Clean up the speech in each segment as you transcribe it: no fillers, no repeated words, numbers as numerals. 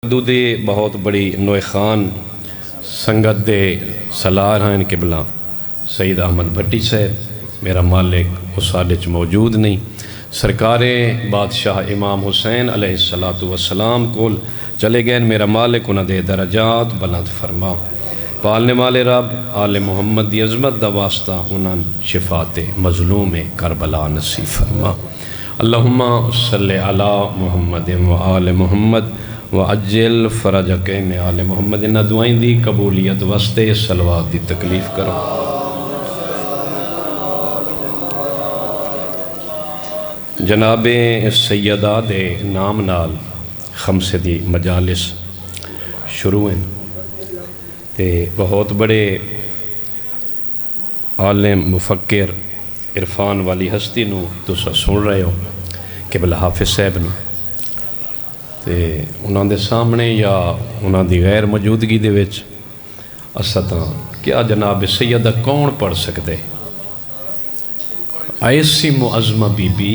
دودی بہت بڑی نوے خان سنگت دے سلار ہیں قبلہ سید احمد بھٹی صاحب میرا مالک اس ساڈے موجود نہیں سرکار بادشاہ امام حسین علیہ السلام کول چلے گئے میرا مالک انہاں دے درجات بلند فرما پالنے والے رب آل محمد دی عظمت دا واسطہ انہاں شفاعت مظلوم کربلا نصیب فرما اللہم صلی علی محمد و آل محمد وعجل فرجک میں آل محمد انہاں دعائیں دی قبولیت واسطے صلوات دی تکلیف کرو جناب سیدہ دے نام نال خمسے دی مجالس شروع ہیں تے بہت بڑے عالم مفکر عرفان والی ہستی نو تسا سن رہے ہو قبلہ حافظ صاحب نو تے انہاں دے سامنے یا انہاں دی غیر موجودگی دے وچ اساں کیا جناب سیدہ کون پڑھ سکتے ایسی معظمہ بی بی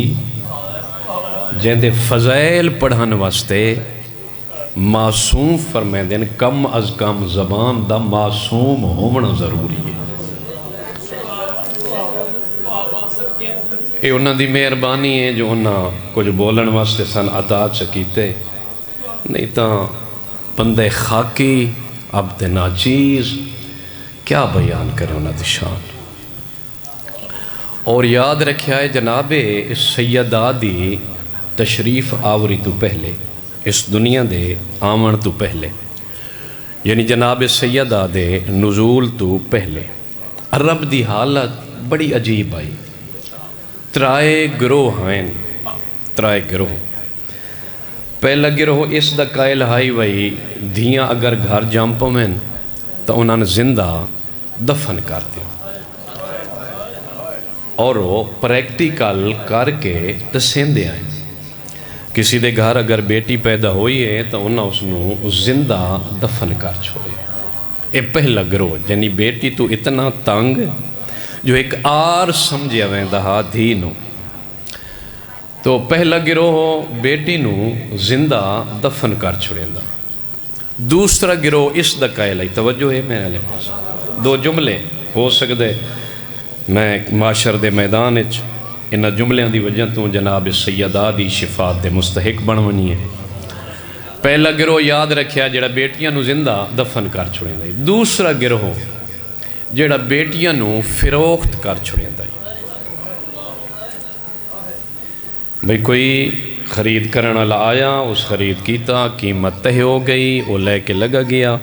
جن دے فضائل پڑھن واسطے معصوم فرمائیں دین کم از کم زبان دا معصوم ہونا ضروری ہے یہ انہاں دی مہربانی ہے جو انہاں کچھ بولن واسطے سن عطا چکیتے نہیں تا بندے خاکی عبد ناچیز کیا بیان کرے انہاں دی شان اور یاد رکھیا ہے جناب سیدہ دی تشریف آوری تو پہلے اس دنیا دے آمن تو پہلے یعنی جناب سیدہ دے نزول تو پہلے عرب دی حالت بڑی عجیب آئی ترائے گروہ ہیں ترائے گروہ پہلا گروہ اس دا قائل ہائی وئی دھیاں اگر گھر جامپوں میں تو انہاں نے زندہ دفن کر دیا اور وہ پریکٹیکل کر کے دسیندے آئیں کسی دے گھر اگر بیٹی پیدا ہوئی ہے تو انہاں اس نو زندہ دفن کر چھوڑے اے پہلا گروہ یعنی بیٹی تو اتنا تنگ جو ایک آر سمجھے ہوئے دہا دھی نو تو پہلا گروہ بیٹی نو زندہ دفن کر چھوڑے دا دوسرا گروہ اس دا قائل ہے توجہ ہے میرے لئے پاس دو جملے ہو سکتے میں معاشر دے میدان اچ انہاں جملیاں دی وجہ تو جناب سیدہ دی شفاعت دے مستحق بنونی ہے پہلا گروہ یاد رکھیا جڑا بیٹیاں نو زندہ دفن کر چھوڑیں دا دوسرا گروہ جڑا بیٹیاں نو فروخت کر چھوڑیں دا بھئی کوئی خرید کرنا آیا اس خرید کیتا قیمت تہ ہو گئی وہ لے کے لگا گیا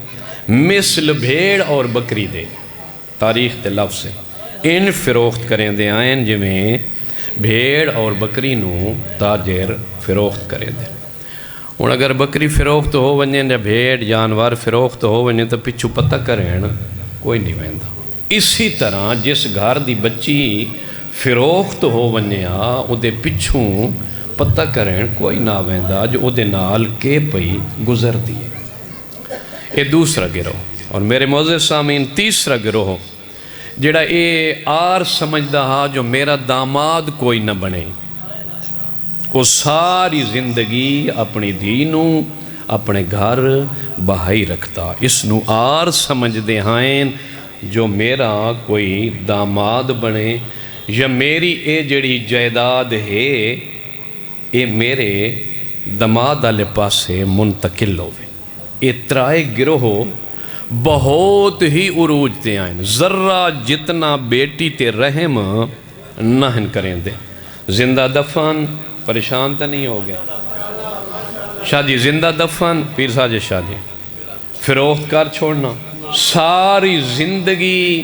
مثل بھیڑ اور بکری دے تاریخ تے لفظ سے ان فروخت کریں دے آئین جمیں بھیڑ اور بکری نو تاجر فروخت کریں دے اور اگر بکری فروخت ہو ونجیں یا بھیڑ جانور فروخت ہو ونجیں تو پچھو پتہ کریں کوئی نہیں ویندہ اسی طرح جس گھر دی بچی فروخت ہو ونجیں او دے پچھوں پتہ کریں کوئی نہ ویندہ جو او دے نال کے پئی گزر دیئے یہ دوسرا گروہ اور میرے معزز سامعین تیسرا گروہ جڑا اے آر سمجھدا ہا جو میرا داماد کوئی نہ بنے وہ ساری زندگی اپنی دینوں اپنے گھر بہائی رکھتا اس نو آر سمجھ دے ہائیں جو میرا کوئی داماد بنے یا میری اے جڑی جائیداد ہے اے میرے داماد والے پاسے منتقل ہوئے اے ترائے گروہ بہت ہی عروج تے آئیں ذرہ جتنا بیٹی تے رحم نہن کریں دے زندہ دفن پریشان تا نہیں ہو گئے شاہ جی زندہ دفن پیر ساجے شاہ جی فروخت کر چھوڑنا ساری زندگی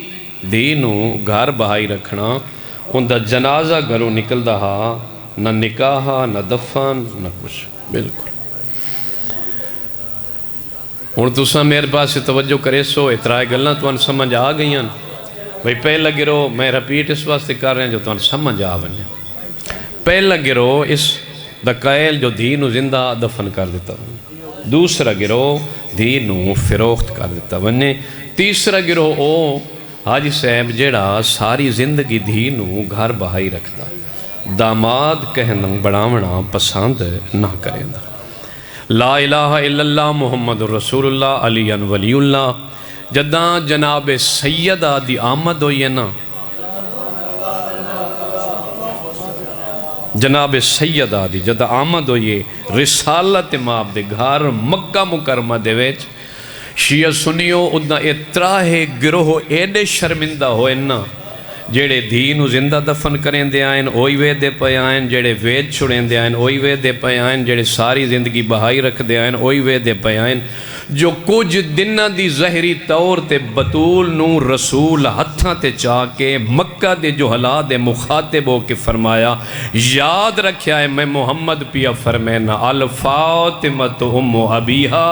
دینوں گھر بہائی رکھنا ان دا جنازہ گھروں نکل دہا نہ نکاح نہ دفن نہ کچھ بالکل ہوں تساں میرے پاس توجہ کرے سو اترائے گلاں تو سمجھ آ گئی ہیں بھئی پہلا گروہ میں رپیٹ اس واسطے کر رہے ہیں جو تو سمجھ آ بنے پہلا گروہ اس دا قائل جو دھی نو زندہ دفن کر دیتا دوسرا گروہ دھی نو فروخت کر دیتا بنے تیسرا گروہ او حاجی صاحب جیڑا ساری زندگی دھی نو گھر بہائی رکھتا داماد کہنا بڑھاونا پسند نہ کریں دا لا الہ الا اللہ محمد رسول اللہ علی ولی اللہ. جداں جناب سیدہ دی آمد ہوئی ہے نا، جناب سیدہ دی جدہ آمد ہوئی رسالت ماب دے گھر مکہ مکرمہ دے ویچ، شیعہ سنیو ادنا اتراہ گروہ ایڈے شرمندہ ہوئے نا، جیڑے دینو زندہ دفن کریں دے آئین اوئی وے دے پہ آئین، جیڑے وید چھڑیں دے آئین اوئی وے دے پہ آئین، جیڑے ساری زندگی بہائی رکھ دے آئین اوئی وے دے پہ آئین. جو کچھ دنہ دی ظہری طور تے بطول نو رسول ہتھاں تے چاہ کے مکہ دے جو حالات دے مخاطب ہو کے فرمایا، یاد رکھیا ہے میں محمد پیا فرمینا الفاطمۃ ام ابیہا،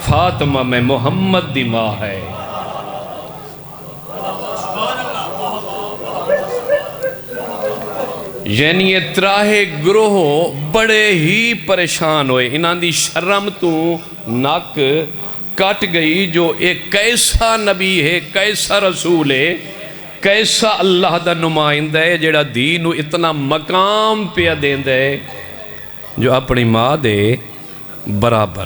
فاطمہ میں محمد دی ماں ہے. یعنی اتراہ گروہ بڑے ہی پریشان ہوئے، انہاں دی شرم تو ناک کٹ گئی. جو ایک کیسا نبی ہے، کیسا رسول ہے، کیسا اللہ دا نمائندہ ہے جیڑا دین اتنا مقام پہ دیندہ ہے، جو اپنی ماں دے برابر.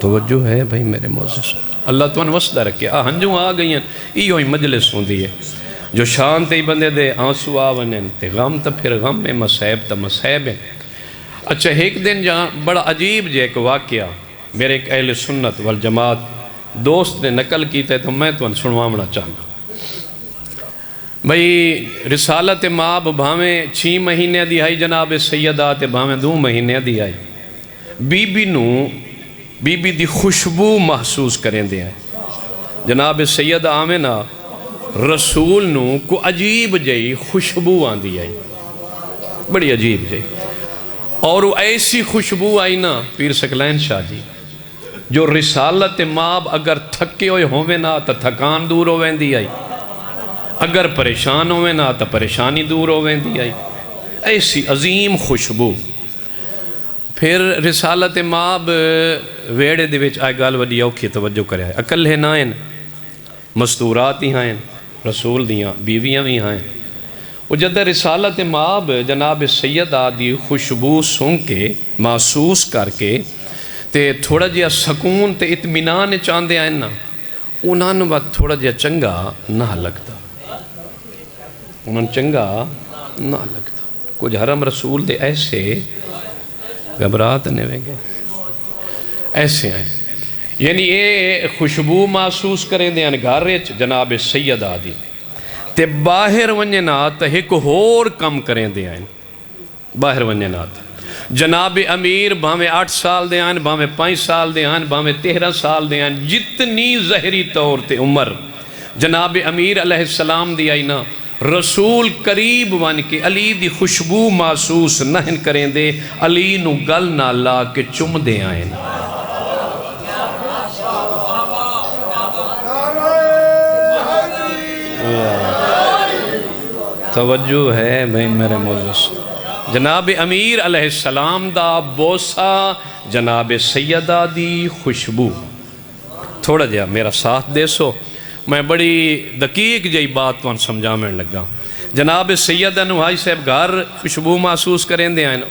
توجہ ہے بھائی میرے معزز، اللہ تو وسدہ رکھے. ہنجوں آ گئی ہیں، ایو ہی مجلس ہوں دی ہے جو شان تے ہی بندے دے آنسو آونن تے غم تا پھر غم میں مسائب تا مسائب ہیں. اچھا ایک دن جہاں بڑا عجیب جے ایک واقعہ میرے ایک اہل سنت والجماعت دوست نے نقل کیتا ہے تو میں تو سنوامنا چاہنا. بھئی رسالت ماب بھامیں 6 مہینے دی آئی جناب سیدہ تے بھامیں 2 مہینے دی آئی. بی بی نو بی بی دی خوشبو محسوس کریں دے آئے. جناب سیدہ آمنہ رسول نو کو عجیب جئی خوشبو آن دی آئی، بڑی عجیب جئی. اور وہ ایسی خوشبو آئی نا پیر سکلین شاہ جی، جو رسالت ماب اگر تھکے ہوئے ہوئے نا تا تھکان دور ہوئے دی آئی، اگر پریشان ہوئے نا تا پریشانی دور ہوئے دی آئی. ایسی عظیم خوشبو. پھر رسالت ماب ویڑے دے وچ آئے گال وڈی اوکھی توجہ کرے آئے، اکل ہے نائن مستورات ہی ہیں، رسول دیاں بیویاں بھی ہیں. وہ جدہ رسالت ماب جناب سیدہ دی خوشبو سن کے محسوس کر کے تے تھوڑا جیا سکون تے اطمینان چاندے آئیں نا، انہاں نے بات تھوڑا جیا چنگا نہ لگتا، انہاں نے چنگا نہ لگتا. کچھ حرم رسول دے ایسے گھبرات نہیں گئے ایسے ہیں. یعنی یہ خوشبو محسوس کریں دے ہیں گھر جناب سیدہ دی تے باہر ونجنات ایک ہور کم کریں دے ہیں. باہر ونجنات جناب امیر بھامیں 8 سال دے ہیں، بھامیں 5 سال دے ہیں، بھامیں 13 سال دے ہیں، جتنی ظہری طور تے عمر جناب امیر علیہ السلام دی آئی نا، رسول قریب ون کے علی دی خوشبو محسوس نہن کریں دے، علی نو گل نہ لا کے چم دے آئیں. توجہ ہے بھئی میرے معزز. جناب امیر علیہ السلام دا بوسا، جناب سیدہ دی خوشبو. تھوڑا جا میرا ساتھ دے سو، میں بڑی دقیق جائی بات تو سمجھا میں لگا. جناب سیدہ نو حاج صاحب گھر خوشبو محسوس کریں دے آئین،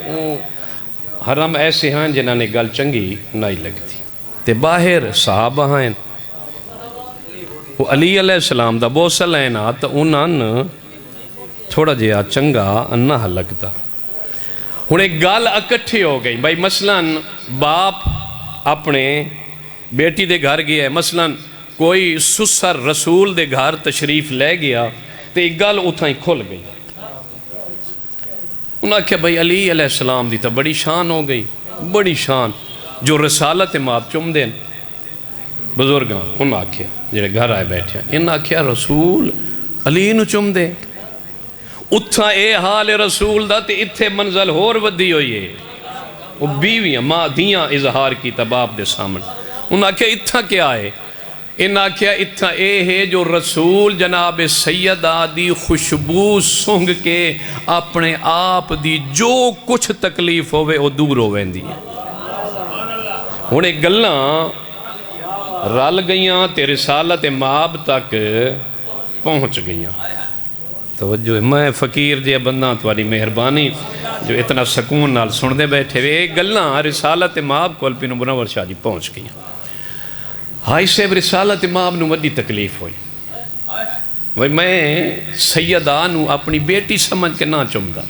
حرم ایسے ہیں جنہاں نے گل چنگی نہیں لگتی تے باہر صحابہ ہیں. وہ علی علیہ السلام دا بوسا لینا تو انہاں نے تھوڑا جیا چنگا نہ لگتا. ہن ایک گل اکٹھے ہو گئی. بھائی مثلاً باپ اپنے بیٹی دے گھر گیا ہے، مثلاً کوئی سسر رسول دے گھر تشریف لے گیا تو ایک گل اتھا ہی کھل گئی. انہاں کہا بھائی علی علیہ السلام دی تا بڑی شان ہو گئی، بڑی شان جو رسالت ماب چم دیں. بزرگاں انہاں کہا جڑے گھر آئے بیٹھے ہیں، انہاں کہا رسول علی نو چم دے. اتھا اے حال رسول دا تے اتھے منزل ہور ودی ہوئی ہے. وہ بیویاں ماں دیاں اظہار کی تباب دے سامنے. انہاں کہا اتھا کیا ہے؟ انہاں کہا اتھا اے ہے جو رسول جناب سیدہ دی خوشبو سنگ کے اپنے آپ دی جو کچھ تکلیف ہوئے وہ دور ہوئے دی. انہیں گلاں رل گئیاں تے رسالت ماب تک پہنچ گئیاں. توجہ ہے میں فقیر جے بندہ تواری مہربانی جو اتنا سکون نال سن دے بیٹھے وے گلاں رسالت ماب کول پینو منور شاہ جی پہنچ گئی ہائی صاحب رسالت ماب نو وڈی تکلیف ہوئی وہی میں سیدہ نو اپنی بیٹی سمجھ کے نہ چمدا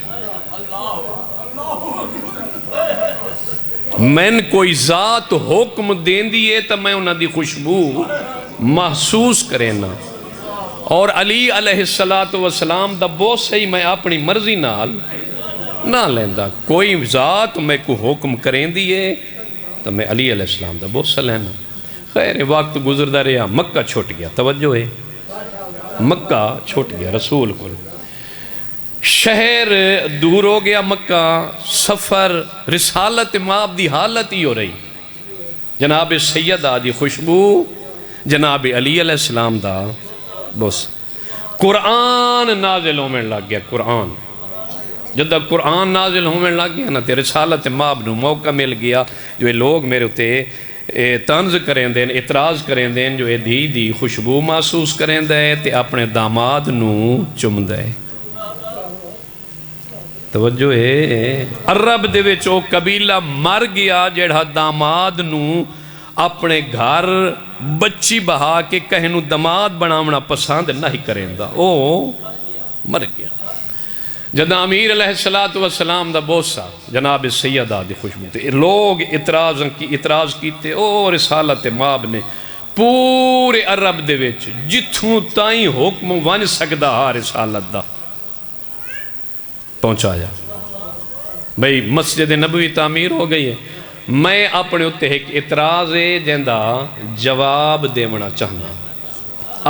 میں کوئی ذات حکم دین دیئے تا میں انہاں دی خوشبو محسوس کرے نا اور علی علیہ السلام دا بہت صحیح میں اپنی مرضی نال نہ لیندہ کوئی ذات میں کو حکم کریں دیئے تو میں علی علیہ السلام دا بہت صحیح لینا خیر وقت گزردہ رہا مکہ چھوٹ گیا توجہ ہے مکہ چھوٹ گیا رسول کو شہر دور ہو گیا مکہ سفر رسالت ماب دی حالت ہی ہو رہی جناب سیدہ دی خوشبو جناب علی علیہ السلام دا بس قرآن نازل ہونے لگ گیا قرآن جدہ قرآن نازل ہونے لگ گیا نا تے رسالت ماب نو موقع مل گیا جو یہ لوگ میرے تے طنز کریں دیں اعتراض کریں دیں جو یہ دی خوشبو محسوس کریں دیں تے اپنے داماد نو چم دے توجہ ہے عرب دے وچو قبیلہ مر گیا جڑا داماد نو اپنے گھر بچی بہا کے کہنو داماد بناونا پسند نہیں کریں دا او مر گیا جدہ امیر علیہ السلام دا بوسا جناب سیدہ دی خوشبو تے لوگ اعتراض کیتے او رسالت ماب نے پورے عرب دے وچ جتھوں تائیں حکم ون سکدا ہا رسالت دا پہنچایا بھئی مسجد نبوی تعمیر ہو گئی ہے میں اپنے اتے ایک اعتراض جندہ جواب دیونا چاہنا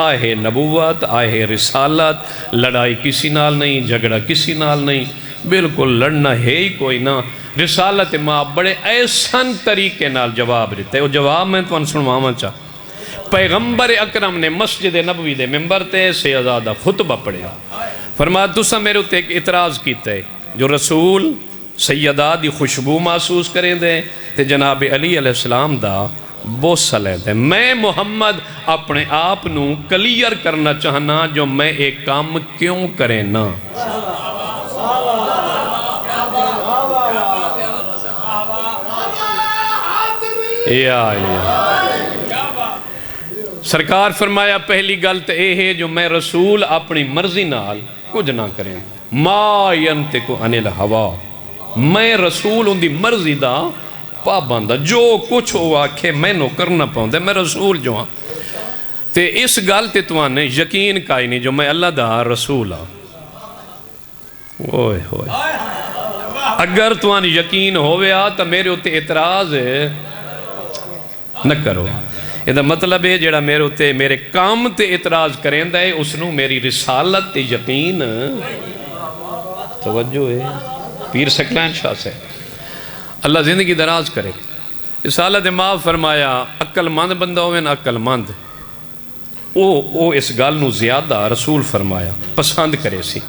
آئے نبوت آئے رسالت لڑائی کسی نال نہیں جھگڑا کسی نال نہیں بالکل لڑنا ہے ہی کوئی نہ رسالت ماں بڑے ایسن طریقے نال جواب دیتے وہ جواب میں تو سنوانا چاہ پیغمبر اکرم نے مسجد نبوی دے ممبر تے سیدہ خطبہ پڑھیا فرمایا تُسا میرے اتے ایک اعتراض کیتے جو رسول سیدہ دی خوشبو محسوس کریں دے تے جناب علی علیہ السلام دا بوسہ لیں دے میں محمد اپنے آپ نو کلیر کرنا چاہنا جو میں ایک کام کیوں کریں نا سرکار فرمایا پہلی گل تے اے ہے جو میں رسول اپنی مرضی نال کچھ نہ کریں ما ینتقو عن الہوا میں رسول ان دی مرضی دا پابندہ جو کچھ ہو آکھے میں نو کرنا پاؤں دے میں رسول جو ہاں تے اس گل تے توانے یقین کائی نہیں جو میں اللہ دا رسول ہاں اوئے ہوئے اگر توانے یقین ہوئے آ تو میرے ہوتے اعتراض نہ کرو یہ دا مطلب ہے جڑا میرے ہوتے میرے کام تے اعتراض کریں دے اس نو میری رسالت تے یقین توجہ ہے پیر سکلین شاہ سے اللہ زندگی دراز کرے رسالت ماں فرمایا عقل مند بندہ ہوئے نا عقل مند او اس گل نو زیادہ رسول فرمایا پسند کرے سی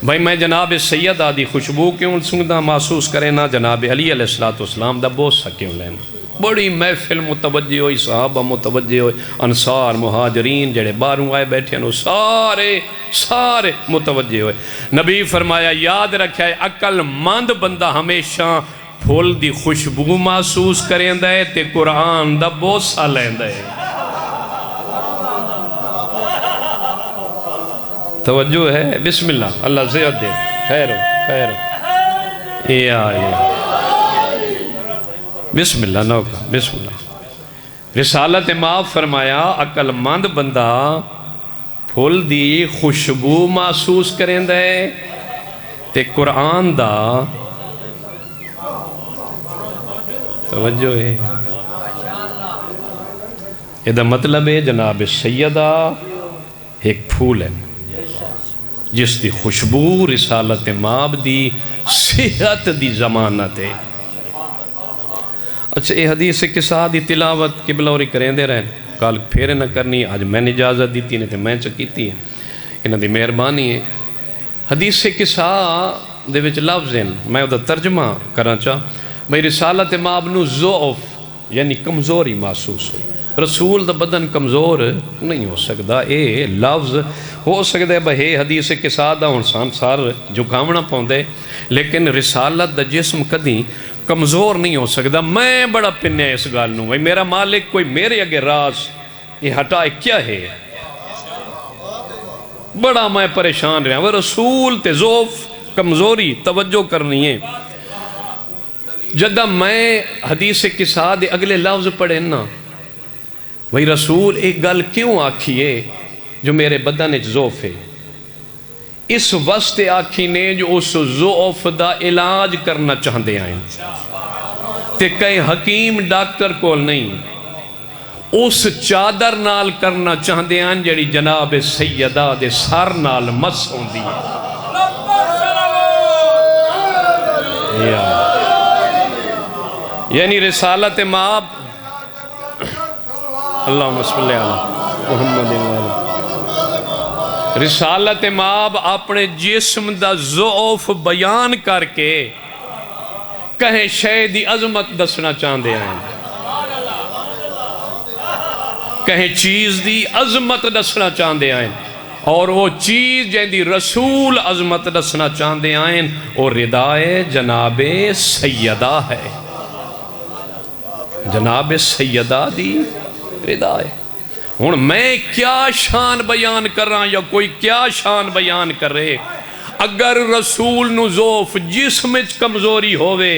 بھائی میں جناب سیدہ دی خوشبو کیوں سنگدہ محسوس کرے نا جناب علی علیہ السلام دا بوسہ کیوں لینا بڑی محفل متوجہ ہوئی صحابہ متوجہ ہوئی انصار مہاجرین جڑے باروں آئے بیٹھے انہوں سارے متوجہ ہوئے نبی فرمایا یاد رکھا ہے عقل مند بندہ ہمیشہ پھول دی خوشبو محسوس کریں دے تے قرآن دا بوسہ لیں دے توجہ ہے بسم اللہ اللہ زیاد دے خیر ہو بسم اللہ نوکا بسم اللہ رسالت ماں فرمایا عقل مند بندہ پھول دی خوشبو محسوس کریں دے تے قرآن دا توجہ ہے یہ دا مطلب ہے جناب سیدہ ایک پھول ہے جس دی خوشبو رسالت ماب دی صحت دی ضمانت ہے اچھا یہ حدیث کے ساتھ دی تلاوت قبلوری کریں دے رہے کال پھیرے نہ کرنی آج میں نے اجازت دیتی نہیں تو میں چکیتی ہے انہاں دی مہربانی ہے حدیث کے ساتھ دے وچ لفظ ہیں میں ادھا ترجمہ کرنا چاہ بھئی رسالت ماب نو ضعف یعنی کمزوری محسوس ہوئی رسول دا بدن کمزور نہیں ہو سکتا. اے لفظ ہو سکتا ہے بھائی حدیث کے ساتھ ہوں سار جھکاونا پاؤندے، لیکن رسالت دا جسم کدی کمزور نہیں ہو سکتا. میں بڑا پنیا اس گل نوں، بھائی میرا مالک کوئی میرے اگے راز یہ ہٹائے کیا ہے، بڑا میں پریشان رہا. وہ رسول تے ضعف کمزوری توجہ کرنی ہے. جدہ میں حدیث کے ساتھ اگلے لفظ پڑھے نا، وہی رسول ایک گل کیوں آکھیے جو میرے بدن وچ ضعف ہے، اس واسطے آکھی نے جو اس ضعف دا علاج کرنا چاہتے ہیں تے کئی حکیم ڈاکٹر کول نہیں، اس چادر نال کرنا چاہتے ہیں جڑی جناب سیدہ دے سر نال مس ہوندی ہے. یعنی رسالت مآب اللہم صلی علی محمد وآلہ، رسالت مآب اپنے جسم دا ضعف بیان کر کے کہیں شے دی عظمت دسنا چاہتے ہیں، کہیں چیز دی عظمت دسنا چاہتے ہیں، اور وہ چیز جن دی رسول عظمت دسنا چاہتے ہیں اور ردائے جناب سیدہ ہے. جناب سیدہ دی ردائے. ہوں میں کیا شان بیان کر رہا یا کوئی کیا شان بیان کرے، اگر رسول نو ضعف جسم وچ کمزوری ہووے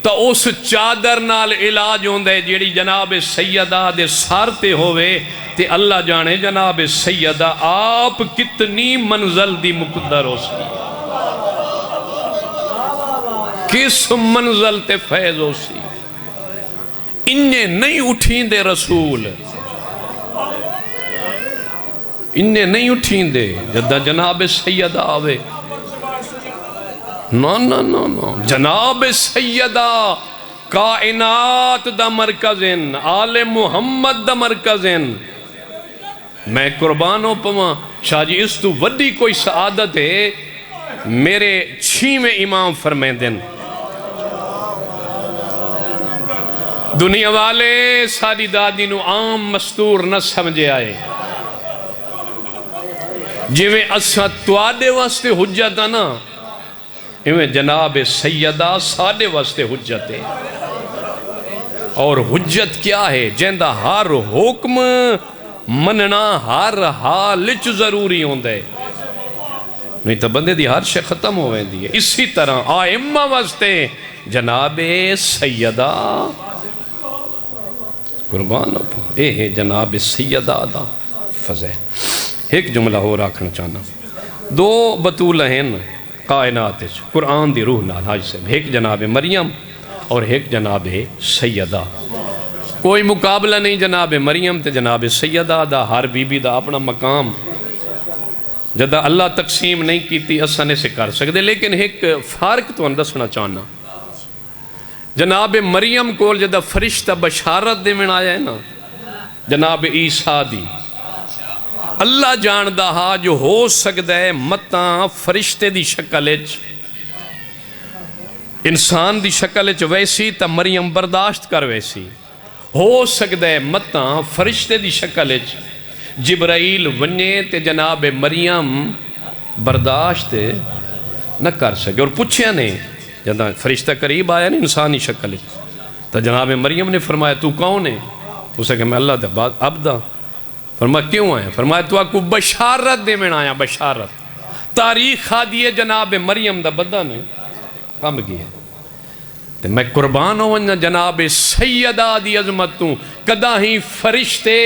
تو اس چادر نال علاج ہوندے جیڑی جناب سیدہ دے سر تے ہووے. تے اللہ جانے جناب سیدہ آپ کتنی منزل دی مقدر ہو سی، کس منزل تے فیض ہو سی. انہیں نہیں اٹھیں دے رسول، انہیں نہیں اٹھیں دے جدہ جناب سیدہ آوے. نا نا نا نا، جناب سیدہ کائنات دا مرکزن، آل محمد دا مرکزن. میں قربانوں پواں شاہ جی اس تو وڈی کوئی سعادت ہے. میرے 6ویں امام فرمیندن دنیا والے ساری دادی نو عام مستور نہ سمجھے آئے، جویں اساں تواڈے واسطے حجت ہے نا، ایویں جناب سیدہ ساڈے واسطے حجت ہے. اور حجت کیا ہے؟ جیندہ ہر حکم مننا ہر حالچ ضروری ہوندہ ہے، نہیں تو بندے دی ہر شے ختم ہوئے دی ہے. اسی طرح آئمہ واسطے جناب سیدہ قربان ہو، اے ہے جناب سیدہ دا فضل. ایک جملہ ہو رکھنا چاہنا، دو بطولہ ہیں کائنات قرآن دی روح نال حاج سے، ایک جناب مریم اور ایک جناب سیدہ. کوئی مقابلہ نہیں جناب مریم تے جناب سیدہ دا، ہر بی بی دا اپنا مقام جدہ اللہ تقسیم نہیں کیتی اسانے سے کر سکتے. لیکن ایک فرق تو اندسنا چاہنا، جناب مریم کول جدہ فرشتہ بشارت دے من آیا ہے نا جناب عیسیٰ دی، اللہ جاندہ ہا جو ہو سکتا ہے متاں فرشتے دی شکل انسان دی شکل ویسی تا مریم برداشت کر ویسی، ہو سکتا ہے متاں فرشتے دی شکل جبرائیل ونجے تے جناب مریم برداشت نہ کر سکے. اور پوچھیا نہیں جدہ فرشتہ قریب آیا نہیں انسانی شکل تو جناب مریم نے فرمایا تو کون ہے؟ اسے کہ میں اللہ دے بعد عبدہ. فرمایا کیوں آیا؟ فرمایا تو آپ کو بشارت دے میں آیا، بشارت. تاریخ خادیے جناب مریم دا بدن کم گیا. تو میں قربان ہوں جناب سیدہ دی عظمتوں، کدہ ہی فرشتے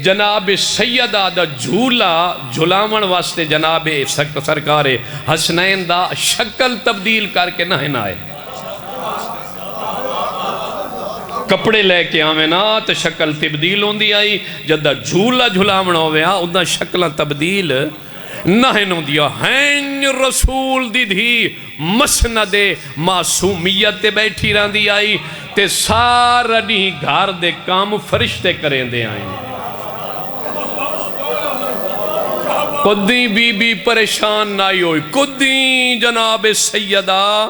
جناب سیدہ دا جھولا جھلاون واسطے جناب سرکار حسنین دا شکل تبدیل کر کے نہ آئے. کپڑے لے کے آویں نا تو شکل تبدیل ہوندی آئی، جدہ جھولا جھلاون ہویا ادھا شکل تبدیل نہ ہوندیا. ہیں رسول دی دھی مسند معصومیت تے بیٹھی رہندی آئی تے سارا نہیں گھر دے کام فرشتے کریں دے آئیں. کدی بی بی پریشان نہ ہوئی، کدی جناب سیدہ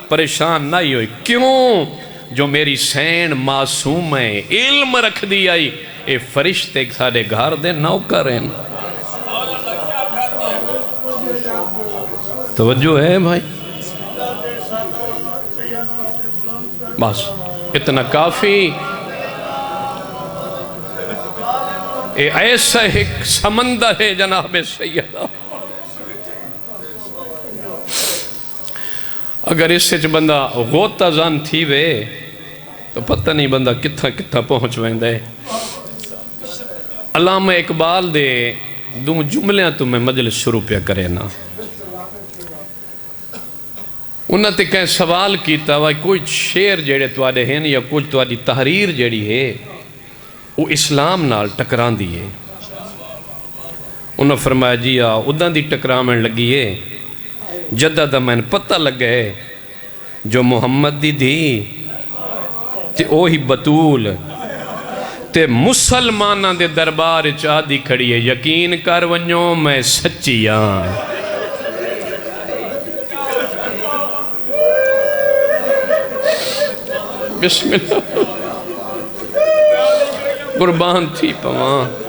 پریشان نہ ہوئی. کیوں؟ جو میری سین معصوم ہے علم رکھ دی آئی اے فرشتے سارے گھر دے نوکر ہیں توجہ ہے بھائی بس اتنا کافی اے ایسا ایک سمندر ہے جناب سیدہ اگر اس سے بندہ غوطہ زن تھی وے تو پتہ نہیں بندہ کتھا کتھا پہنچ ویندے علامہ اقبال دے دو جملیاں تو میں مجلس شروع پہ کرے نا انہاں تے کہیں سوال کیتا وہ کوئی شعر جڑے توڑے ہیں یا کچھ توڑی تحریر جڑی ہے وہ اسلام نال ٹکران دی ہے انہاں فرمایا جی ادھاں دی ٹکرامن لگی ہے جدہ دا میں پتہ لگ گئے جو محمد دی دی تے اوہی بطول تے مسلمانہ دے دربار چاہ دی کھڑی ہے یقین کر ونیوں میں سچیاں بسم اللہ قربان تھی پوان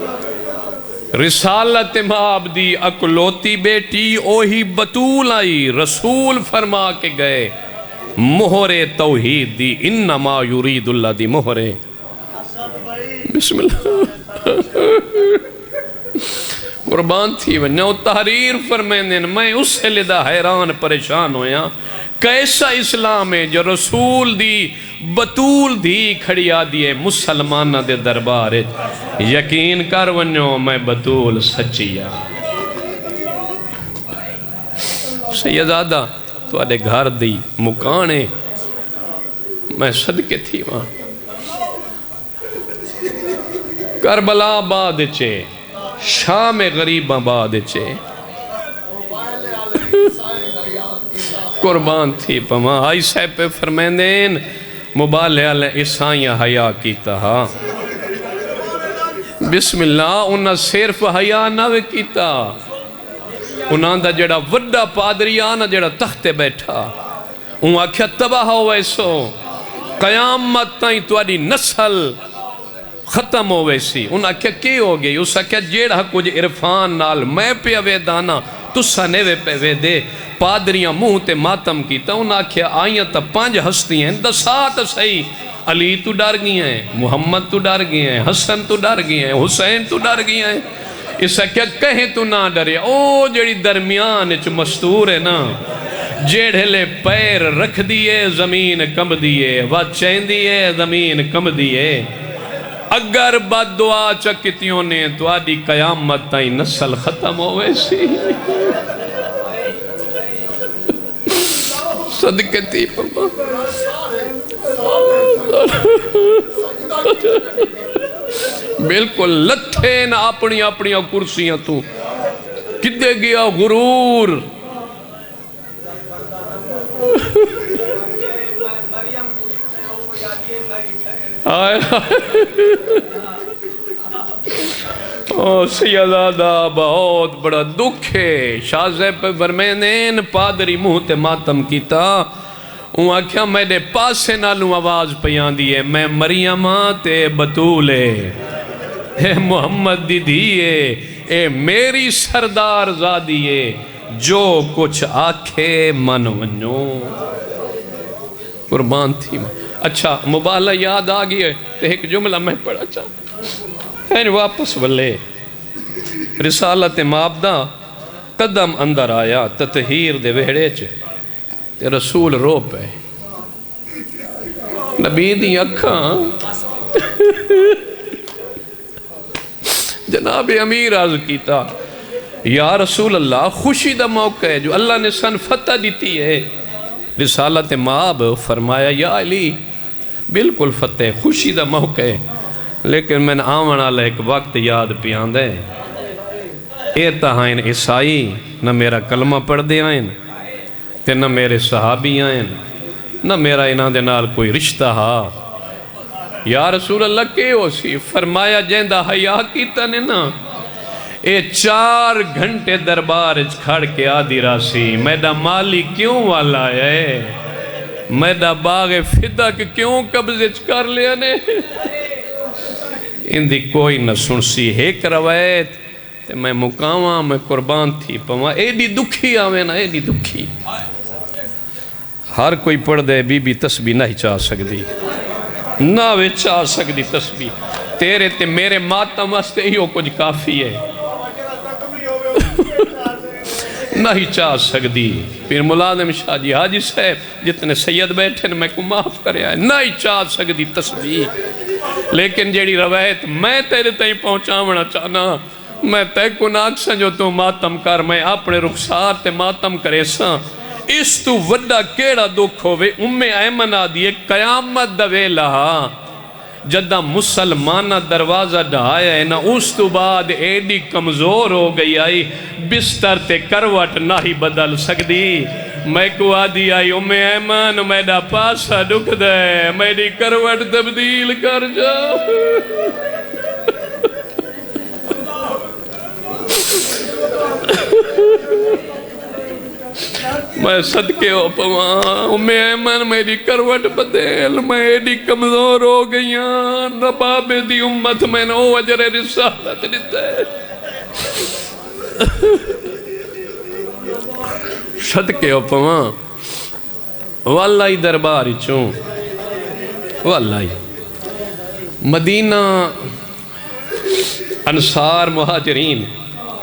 رسالت ماب دی اکلوتی بیٹی اوہی بطول آئی رسول فرما کے گئے مہر توحید دی انما یرید اللہ دی مہر بسم اللہ قربان تھی ونیو تحریر فرمائیں میں اس سے لدہ حیران پریشان ہویا کیسا اسلام ہے جو رسول دی بطول دی کھڑی آدھی ہے مسلمانہ دے دربار یقین کر ونیو میں بطول سچیا سیدادہ تو آدھے گھر دی مکانے میں صدقے تھی وہاں کربلا آباد چے شام غریب آباد چے قربان تھی پما آئی صاحب پہ فرمیندین مبالے علیہ عیسائیاں حیاء کیتا ہاں بسم اللہ انہا صرف حیاء نوے کیتا انہاں دا جڑا وڈا پادری آنا جڑا تختے بیٹھا انہا کیا تباہ ہوئے سو قیامت تائیں تواری نسل ختم ہوئے سی انہا کیا ہو گئی اسا کیا جیڑا کچھ عرفان نال میں پہ ویدانا تسا نیوے پہ ویدے پادریاں منہ تے ماتم کیتا انہا کیا آئیاں تا 5 ہستی ہیں 10 صحیح علی تو ڈر گئی ہیں محمد تو ڈر گئی ہیں حسن تو ڈر گئی ہیں حسین تو ڈر گئی ہیں اسا کیا کہیں تو نہ ڈرے او جڑی درمیان اچ مستور ہے نا جیڑے لے پیر رکھ دیئے زمین کم دیئے وہ چین دیئے زمین کم دیئے اگر بد دعا چکتیوں نے تو آدھی قیامت تائیں نسل ختم ہوئے سی صدقتی پاپا بالکل لٹھے نہ اپنی اپنی کرسیاں تو کدے گیا غرور سیدادہ بہت بڑا دکھ ہے شاہ زیب پہ فرمینین پادری منہ تے ماتم کیتا وہاں کیا میرے پاس سے نالوں آواز پیان دیئے میں مریم تے بطولے اے محمد دی دیئے اے میری سردار زادیے جو کچھ آکھے من ونو قربان تھی اچھا مبالہ یاد آگئی ہے تو ایک جملہ میں پڑھا چاہتا ہے واپس ولے رسالت مابدہ قدم اندر آیا تطہیر دے وہڑے چے تے رسول رو پہ نبی دی اکھاں جناب امیر عرض کیتا یا رسول اللہ خوشی دا موقع ہے جو اللہ نے سن فتح دیتی ہے رسالت ماب فرمایا یا علی بالکل فتح خوشی دا موقع ہے لیکن میں نے آمن آلہ ایک وقت یاد پیان دے اے تہائن عیسائی نہ میرا کلمہ پڑھ دے آئین تے نہ میرے صحابی آئین نہ میرا انہاں دے نال کوئی رشتہ ہا یا رسول اللہ کے ہو سی فرمایا جیندہ حیاء کیتا نے نا اے 4 گھنٹے دربار کھڑ کے آدھی راسی میڈا مالی کیوں والا ہے میڈا باغ فدا کہ کیوں قبضے کر لیا نے اندھی کوئی نہ سنسی ایک روایت تے میں مقامہ میں قربان تھی پاں ایڈی دکھی آوے نا ایڈی دکھی ہر کوئی پڑھ دے بی بی تسبیح نہیں چاہ سکتی نہ وے چاہ سکتی تسبیح تیرے تے میرے ماتم واسطے ہی وہ کچھ کافی ہے نہیں چاہ سکتی پھر ملازم شاہ جی حاجی صاحب جتنے سید بیٹھے میں کو معاف کرے آئے نہیں چاہ سکتی تسبیح لیکن جیڑی روایت میں تیرے تائیں پہنچاونا چاہنا میں تے کو ناکسا جو تو ماتم کر میں اپنے رخسار تے ماتم کرے ساں اس تو وڈا کیڑا دکھ ہوئے ایمن آدھیے قیامت دوے لہا جدہ مسلمانہ دروازہ ڈھایا ہے نا اس تو بعد ایڈی کمزور ہو گئی آئی بستر تے کروٹ نہ ہی بدل سکتی میں کو آدھی آئی ایمن میڈا پاسا دکھ دے میری کروٹ تبدیل کر جا میں صدقے ہو پواں ایمن میری کروٹ بدل میں ایڈی کمزور ہو گئیاں نباب دی امت میں نو وجر رسالت دیتے صدقے ہو پواں واللہی درباری چون واللہی مدینہ انصار مہاجرین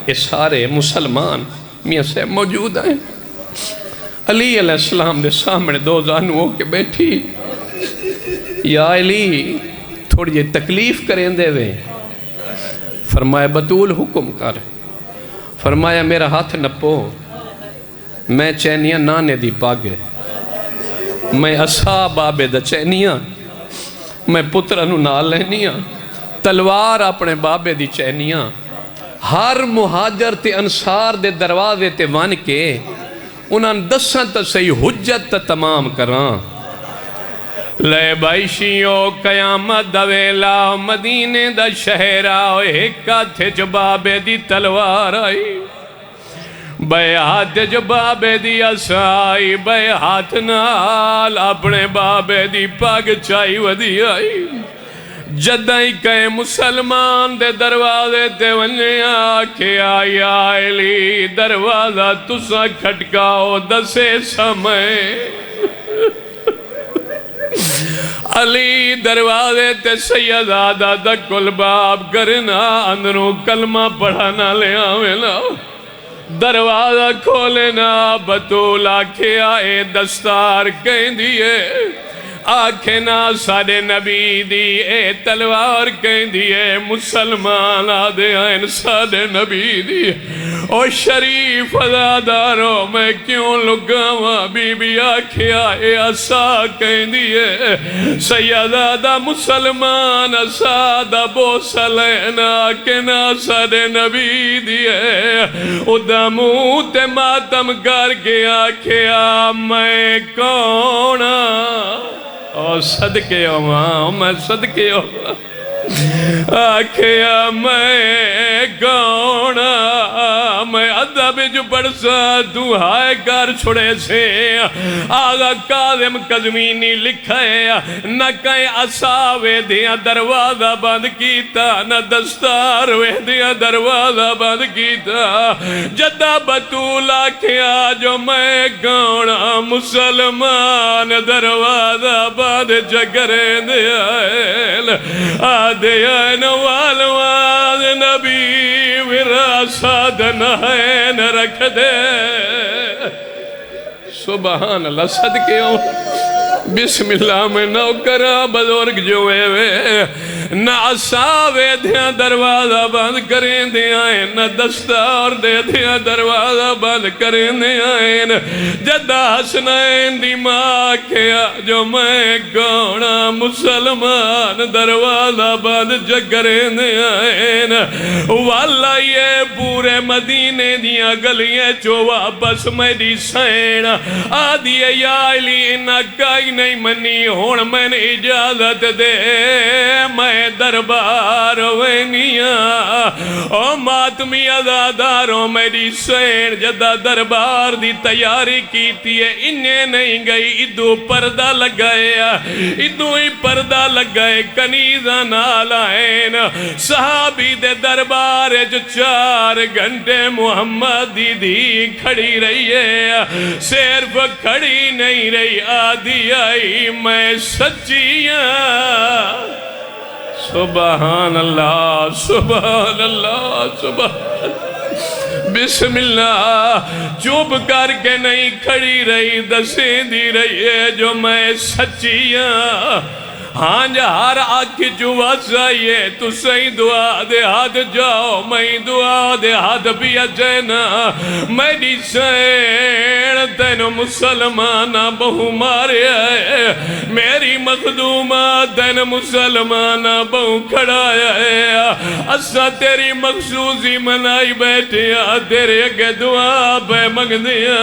یہ سارے مسلمان میاں سے موجود ہیں علی علیہ السلام دے سامنے دو زانو ہو کے بیٹھی یا علی تھوڑی جی تکلیف کریں دے وے فرمایا بطول حکم کر فرمایا میرا ہاتھ نپو میں چینیاں نانے دی پاگے میں اصحاب بابے دا چینیاں میں پترانو نال لینیاں تلوار اپنے بابے دی چینیاں ہر مہاجر تے انصار دے دروازے تے وان کے انہاں دساں تا صحیح حجت تا تمام کران لے بائشیو قیامت دویلا مدینے دا شہرہ ایکا تھے جبابے دی تلوار آئی بے ہاتھ جبابے دی اسائی بے ہاتھ نال اپنے بابے دی پاگ چائی ودی آئی جدائی کہے مسلمان دے دروازے تے ونجے آکھے آئی آئلی دروازہ تسا کھٹکاؤ دسے سمے علی دروازے تے سیدادہ دا کل باب کرنا اندروں کلمہ پڑھانا لے آوینا دروازہ کھولنا بطول آکھے آئے دستار کہیں دیئے آنکھیں نا ساڑے نبی دی اے تلوار کہیں دیئے مسلمان آدھے آئین ساڑے نبی دی او شریف ازادارو میں کیوں لگاواں بی بی آنکھیں آئے اسا کہیں دیئے سیدادہ مسلمان اسادہ بوسلین آنکھیں نا ساڑے نبی دیئے اداموت ماتم کر کے آنکھیں آ میں کونا اور صدقے ہوں میں صدقے ہوں آکھیا میں گونا میں عذاب جو پڑسا تو ہائے کر چھڑے سے آغا کاظم قزوینی لکھے نہ کہیں اصاوے دیا دروازہ بند کیتا نہ دستار وے دیا دروازہ بند کیتا جدہ بطول آکھیا جو میں گونا مسلمان دروازہ بند جگرے دیا دیان والوان نبی وراثت نہین رکھ دے سبحان اللہ صدقے ہوں بسم اللہ میں نوکرہ بزرگ جو وے نہ عصاوے دیا دروازہ بند کریں دیائیں نہ دستار دے دیا دروازہ بند کریں دیائیں جدہ حسنین دی ماں کیا جو میں گونا مسلمان دروازہ بند جگریں دیائیں واللہ یہ پورے مدینے دیا گلیاں جو واپس میری سین آدھیے یا علی انہا کائی نہیں منی ہون میں نے اجازت دے میں دربار وینیاں او ماتمی ازاداروں میری سین جدہ دربار دی تیاری کیتی ہے انہیں نہیں گئی ادو پردہ لگایا ادو ہی پردہ لگائے کنیزہ نالائن صحابی دے دربار جو 4 گھنٹے محمد دی کھڑی رہی ہے صرف کھڑی نہیں رہی آدھی آئی میں سچیاں سبحان اللہ سبحان اللہ سبحان اللہ بسم اللہ چوب کر کے نہیں کھڑی رہی دسیں دی رہی ہے جو میں سچیاں ہاں جا ہر آنکھ جو واسائیے تو صحیح دعا دے ہاتھ جاؤ میں دعا دے ہاتھ بھی اجینا میری سین تینو مسلمانہ بہو مارے آئے میری مخدومہ تین مسلمانہ بہو کھڑایا ہے اسا تیری مخصوصی منائی بیٹھے تیرے اگے دعا بے مگ دیا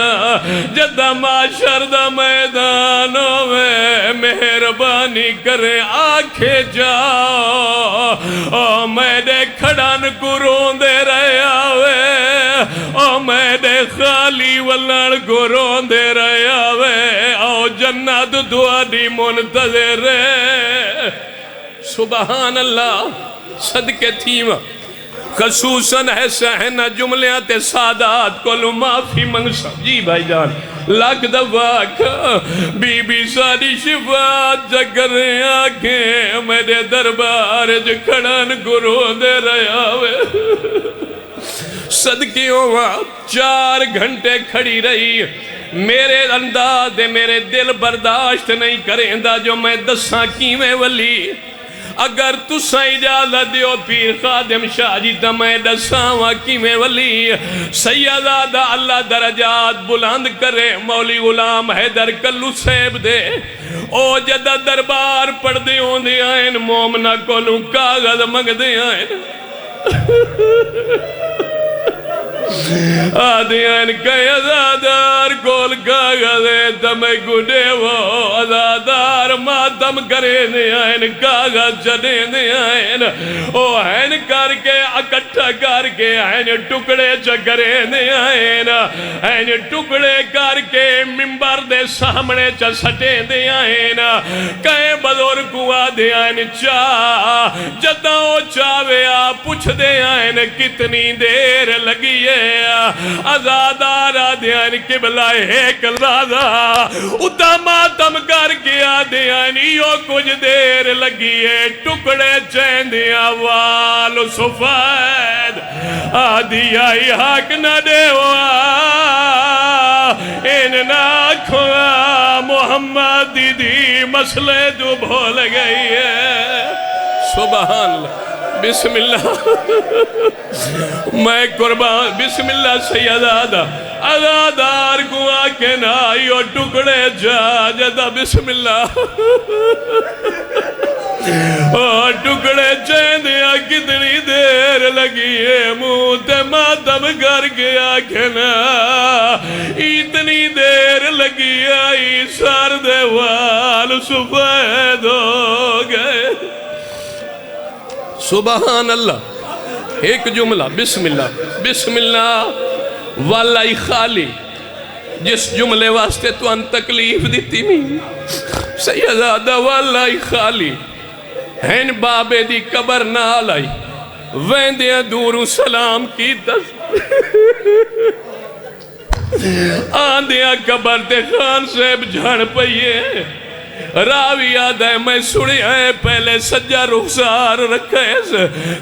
جدہ معاشر دا میدانوں میں مہربانی کر آنکھیں جاؤ او میرے کھڑان کو رون دے رہے آوے او میرے خالی ولن کو رون دے رہے آوے او جنت دعانی منتظر ہے سبحان اللہ صدقے تھیمہ خصوصاً ہے سہنہ جملیات سادات کو معافی منگسا جی بھائی جان لاکھ دفعہ بی بی ساری شفاعت جگر آنکھیں میرے دربار جو کھڑان گرو دے رہا ہوئے صدقیوں 4 گھنٹے کھڑی رہی میرے انداز دے میرے دل برداشت نہیں کریں دا جو میں دساں کیویں ولی اگر تسا اجازت دیو پیر خادم شاہ جی تمہیں دساں کی میں ولی سیدادہ اللہ درجات بلند کرے مولی غلام حیدر کلو صاحب دے او جدہ دربار پڑھ دے ہوں دے آئین مومنہ کولوں کاغذ مگ دے آئین آدھیان کئی ازادار کول کاغذے تمہیں گھڑے وہ ازادار ماتم کرے دے آئین کاغذ چڑے دے آئین او ہین کر کے اکٹھا کر کے ہین ٹکڑے چکرے دے آئین ہین ٹکڑے کر کے ممبر دے سامنے چسٹے دے آئین کہیں بزرگو آدھے آئین چاہ جداؤ چاہوے آپ پوچھ دے آئین کتنی دیر لگی ہے ازادار آدھیان قبلہ ایک رازہ اتا ماتم کر کے آدھیان یو کچھ دیر لگی ہے ٹکڑے چیندیاں وال سفید آدھی آئی حق نہ دے ہوا ان ناکھوا محمد دی مسئلے جو بھول گئی ہے سبحان اللہ بسم اللہ میں قربان بسم اللہ سیدادہ ازادار کو آکے نائیو ٹکڑے جا جدہ بسم اللہ ٹکڑے چیندیا کتنی دیر لگی ہے موتے ماتم کر کے آکے نا اتنی دیر لگی آئی سار دیوال سفید ہو گئے سبحان اللہ ایک جملہ بسم اللہ والائی خالی جس جملے واسطے تو ان تکلیف دیتی میں سیدادہ والائی خالی ہین بابے دی قبر نہ آلائی ویندیاں دوروں سلام کی دس آندیاں قبر تے خان صاحب جھڑ پئیے راوی یاد ہے میں سڑی ہے پہلے سجا رخسار رکھے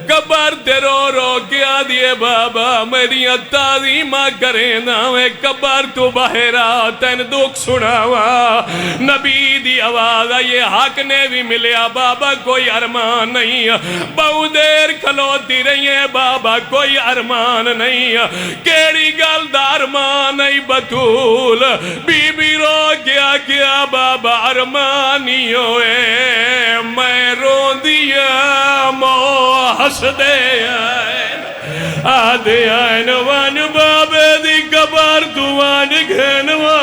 قبر تے رو رو کیا دیے بابا میری تعظیمہ کریں ناوے قبر تو باہرہ تین دکھ سناوا نبی دی آواز یہ حق نے بھی ملیا بابا کوئی ارمان نہیں بہو دیر کھلوتی رہی ہے بابا کوئی ارمان نہیں کیڑی گل دا ارمان نہیں بطول بی بی رو کیا بابا ارمان نہیں ہوئے میں رو دیا مو ہس دے آدھے آئین وان بابے دی قبر تو وان گھنوا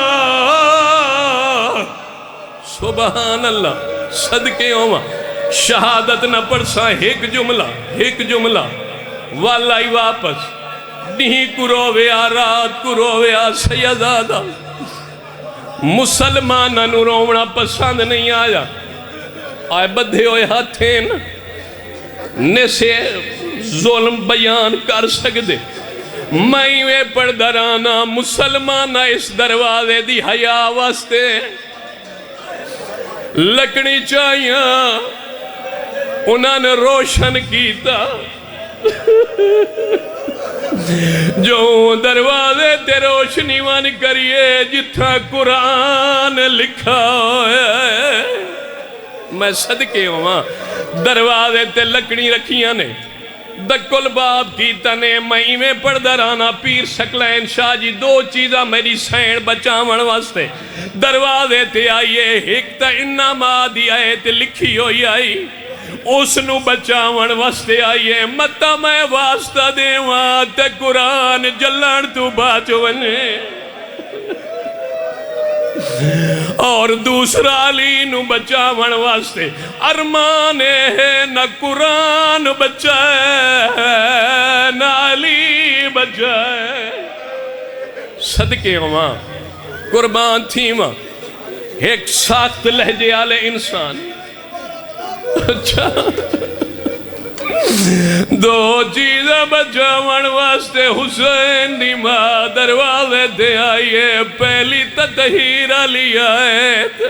سبحان اللہ صدقے ہوا شہادت نہ پڑھسا ایک جملہ والا ہی واپس نہیں کو رویا رات کو رویا سیدادہ مسلمانہ نو رونا پسند نہیں آیا آئے بدھے ہوئے ہاتھیں نے سے ظلم بیان کر سکتے میں پڑھ درانا مسلمانہ اس دروازے دی حیا واسطے لکڑی چاہیاں انہوں نے روشن کیتا جو دروازے تے روشنی ون کریے جتھا قرآن لکھا ہے میں صدقے ہوا دروازے تے لکڑی رکھیاں نے دکل باب کی تنے میں پڑھ درانا پیر سکلین شاہ جی دو چیزاں میری سین بچاون واسطے دروازے تے آئیے ایک تا انما دی آئے تے لکھی ہوئی آئی اس نو بچاون واسطے آئیے متا میں واسطہ دے وہاں تے قرآن جلن تو باچو بنے اور دوسرا علی نو بچاون واسطے ارمان ہے نہ قرآن بچائے نہ علی بچائے صدقے ہواں قربان تھی ماں ایک ساخت لہجے آلے انسان اچھا دو چیزیں بچاون واسطے حسین دی ماں دروازے دے آئیے پہلی تطہیر علی آیت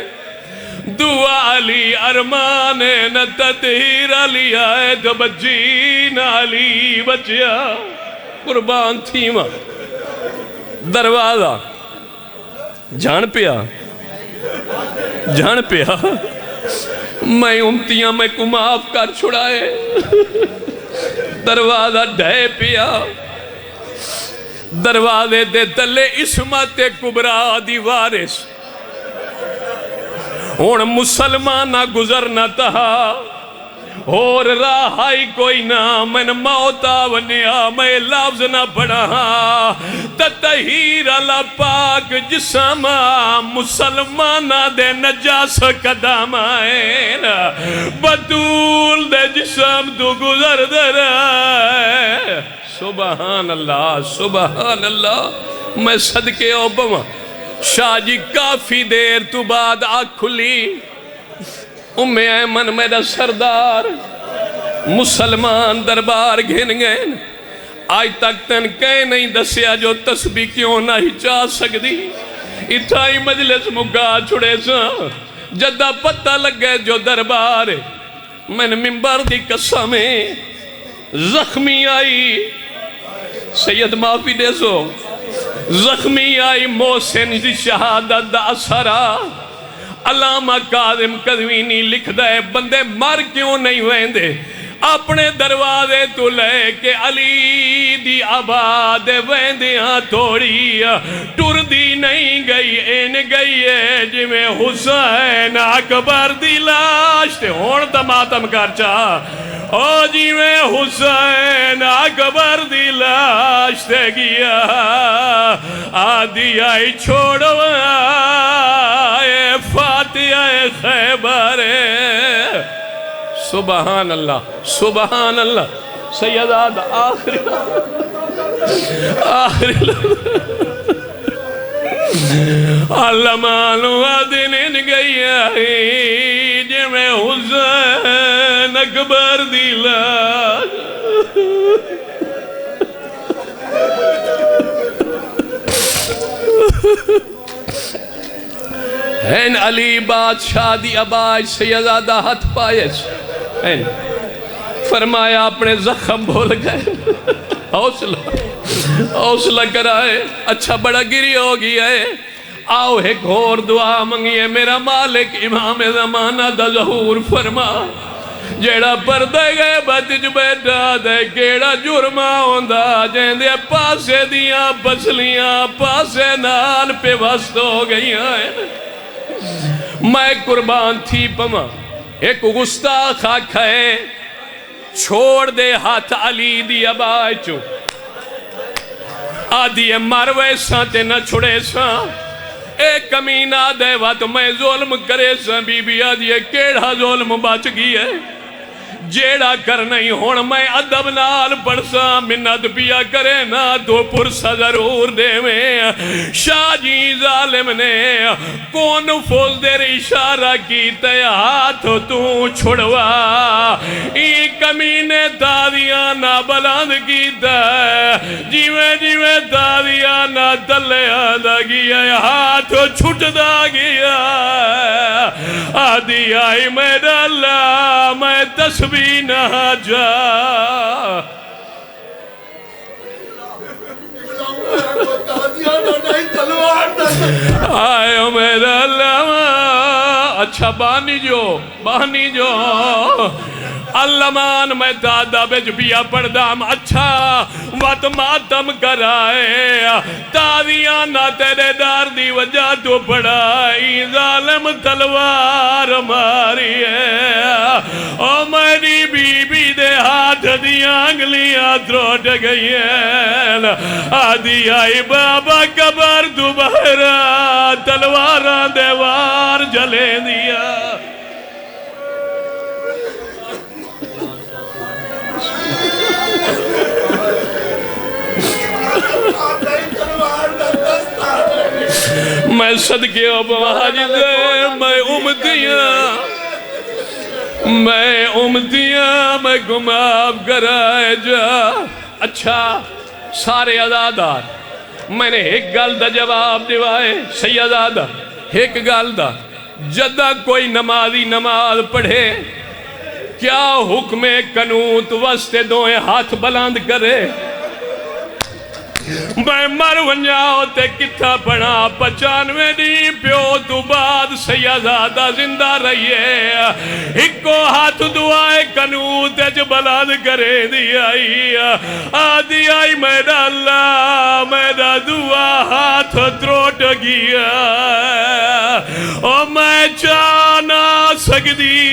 دعا علی ارمان نہ تطہیر علی آیت بچی نہ علی بچیا قربان تھی ماں دروازہ جان پیا میں امتیاں میں کو معاف کر چھڑائے دروازہ ڈھے پیا دروازے دے تلے عصمت کبرا دی وارث ہون مسلمانہ گزرنا تہا اور راہائی کوئی نہ من موتا ونیا میں لفظ نہ پڑھا تطہیر اللہ پاک جسم مسلمانہ دے نجاس قدم آئین بطول دے جسم تو گزر در سبحان اللہ میں صدقے اوبما شاہ جی کافی دیر تو بعد آنکھ کھلی ایمن میرا سردار مسلمان دربار گھن گئے آج تک تن کہے نہیں دسیا جو تسبیح کیوں نہیں چاہ سکتی اتھائی مجلس مگا چھڑے سا جدہ پتہ لگ گئے جو دربار میں نے منبر دی قسمیں زخمی آئی سید معافی دے سو زخمی آئی محسن دی شہادت دا اثرہ علامہ کاظم قدوینی لکھ دے بندے مر کیوں نہیں ویندے اپنے دروازے تو لے کے علی دی آباد ویندے ہاں تھوڑی ٹر دی نہیں گئی این گئی ہے جی میں حسین اکبر دی لاش تے ہون تا ماتم کر چاہ او جی میں حسین اکبر دی لاش تے گیا آدھی آئی چھوڑو فاتحہ خیبر سبحان اللہ سیداد آخری علمانو آدھنین گئی آئی جی میں حسین اکبر دی لاش این علی بادشاہ دی ابائی سیدادہ ہاتھ پائیس این فرمایا اپنے زخم بھول گئے حوصلہ کرائے اچھا بڑا گری ہو گیا ہے آؤ ایک اور دعا منگیے میرا مالک امام زمانہ دا ظہور فرما جیڑا پردے گئے بچ بیٹھا دے کیڑا جرمہ ہوندہ جیندے پاسے دیاں پسلیاں پاسے نال پہ وست ہو گئی ہیں میں قربان تھی پما ایک گستاخ آکھائے چھوڑ دے ہاتھ علی دی ابائی چو آدھی مروے ساں تے نہ چھوڑے ساں ایک کمینہ دے وقت میں ظلم کرے ساں بی بی آدھی کیڑا ظلم بچ گئی ہے جیڑا کرنا ہی ہون میں ادب نال پڑسا منت پیا کرے نا تو پرسا ضرور دے میں شاہ جی ظالم نے کون فوز دیر اشارہ کی ہاتھ تو چھڑوا ای کمینے دادیاں نا بلند کی جیوے جیوے دادیاں نا دلے آدھا گیا ہاتھ چھٹ دا گیا آدھی آئی میرا اللہ میں تسبیح نہ جا آئے میرا اللہ اچھا بانی جو علمان میں دادا بیج بیا پردام اچھا وات ماتم کرائے تاویاں نہ تیرے دار دی وجہ تو پڑھائی ظالم تلوار ماری ہے او میری بی بی دے ہاتھ دیا انگلیاں تروٹ گئی ہیں آدھی آئی بابا قبر دوبارہ تلواراں دیوار جلے دیا میں صدقے اب حاجد میں امتیاں میں گماب کرائے جا اچھا سارے عزادار میں نے ایک گال دا جواب دیوائے سیدادہ ایک گال دا جدہ کوئی نمازی نماز پڑھے کیا حکم قنوت وستے دوئے ہاتھ بلند کرے میں مر ونجاؤ تے کتھا پڑھا 95 دی پیو تو بعد سیدادہ زندہ رہیے ایک کو ہاتھ دعائے قنوت جو بلند کرے دی آئی آدھی آئی میرا اللہ میرا دعا ہاتھ تروٹ گیا او میں چانا سکتی